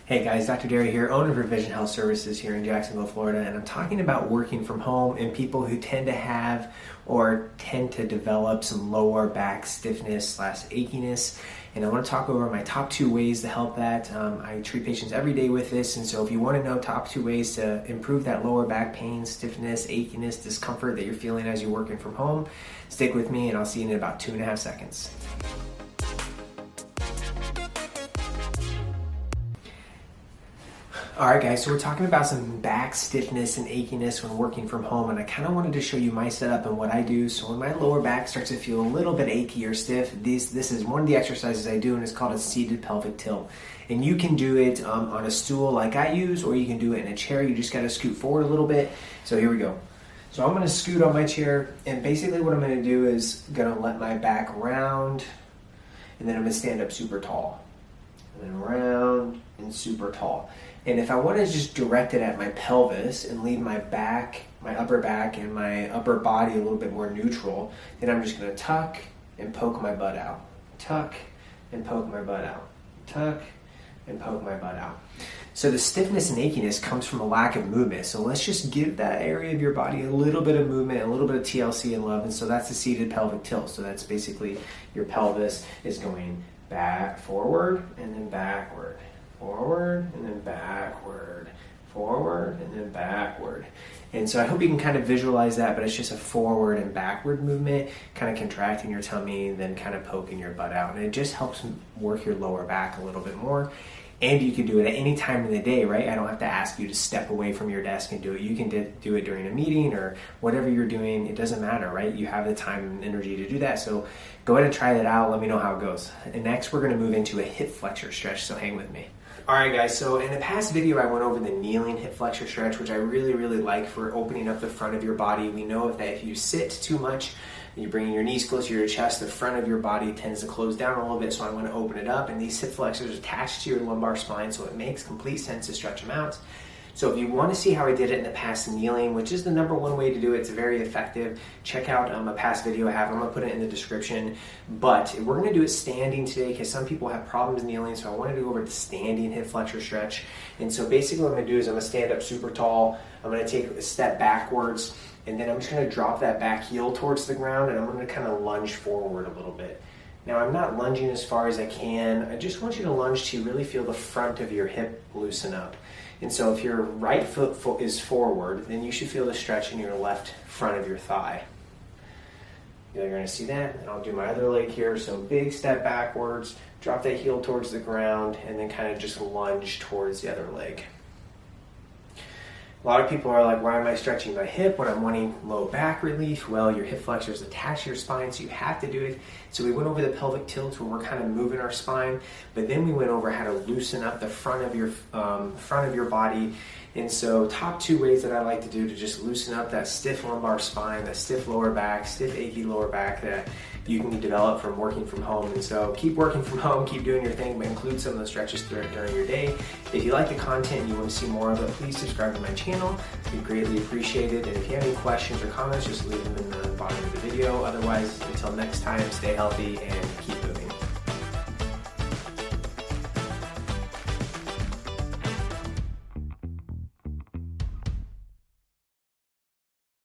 Hey guys, Dr. Derry here, owner of Revision Health Services here in Jacksonville, Florida, and I'm talking about working from home and people who tend to have or tend to develop some lower back stiffness / achiness. And I want to talk over my top 2 ways to help that. I treat patients every day with this, and so if you want to know top 2 ways to improve that lower back pain, stiffness, achiness, discomfort that you're feeling as you're working from home, stick with me and I'll see you in about 2.5 seconds. Alright guys, so we're talking about some back stiffness and achiness when working from home, and I kind of wanted to show you my setup and what I do. So when my lower back starts to feel a little bit achy or stiff, this is one of the exercises I do, and it's called a seated pelvic tilt. And you can do it on a stool like I use, or you can do it in a chair. You just got to scoot forward a little bit. So here we go. So I'm going to scoot on my chair, and basically what I'm going to do is going to let my back round, and then I'm going to stand up super tall. And then round and super tall. And if I want to just direct it at my pelvis and leave my back, my upper back and my upper body a little bit more neutral, then I'm just going to tuck and poke my butt out. Tuck and poke my butt out. Tuck and poke my butt out. So the stiffness and achiness comes from a lack of movement. So let's just give that area of your body a little bit of movement, a little bit of TLC and love. And so that's the seated pelvic tilt. So that's basically your pelvis is going back, forward, and then backward. Forward, and then backward. Forward, and then backward. And so I hope you can kind of visualize that, but it's just a forward and backward movement, kind of contracting your tummy, then kind of poking your butt out. And it just helps work your lower back a little bit more. And you can do it at any time in the day, right? I don't have to ask you to step away from your desk and do it. You can do it during a meeting or whatever you're doing. It doesn't matter, right? You have the time and energy to do that. So go ahead and try that out. Let me know how it goes. And next, we're going to move into a hip flexor stretch, so hang with me. Alright guys, so in the past video I went over the kneeling hip flexor stretch, which I really like for opening up the front of your body. We know that if you sit too much, you're bringing your knees close to your chest, the front of your body tends to close down a little bit, so I want to open it up, and these hip flexors are attached to your lumbar spine, so it makes complete sense to stretch them out. So if you want to see how I did it in the past kneeling, which is the #1 way to do it, it's very effective, check out a past video I have. I'm going to put it in the description. But we're going to do it standing today because some people have problems kneeling, so I want to go over the standing hip flexor stretch. And so basically what I'm going to do is I'm going to stand up super tall, I'm going to take a step backwards, and then I'm just going to drop that back heel towards the ground, and I'm going to kind of lunge forward a little bit. Now I'm not lunging as far as I can, I just want you to lunge to really feel the front of your hip loosen up. And so if your right foot is forward, then you should feel the stretch in your left front of your thigh. You're going to see that, and I'll do my other leg here. So big step backwards, drop that heel towards the ground, and then kind of just lunge towards the other leg. A lot of people are like, why am I stretching my hip when I'm wanting low back relief? Well, your hip flexor is attached to your spine, so you have to do it. So we went over the pelvic tilt where we're kind of moving our spine, but then we went over how to loosen up the front of your body. And so top 2 ways that I like to do to just loosen up that stiff lumbar spine, that stiff lower back, stiff achy lower back that you can develop from working from home. And so keep working from home, keep doing your thing, but include some of the stretches during your day. If you like the content and you want to see more of it, please subscribe to my channel. It'd be greatly appreciated. And if you have any questions or comments, just leave them in the bottom of the video. Otherwise, until next time, stay healthy and keep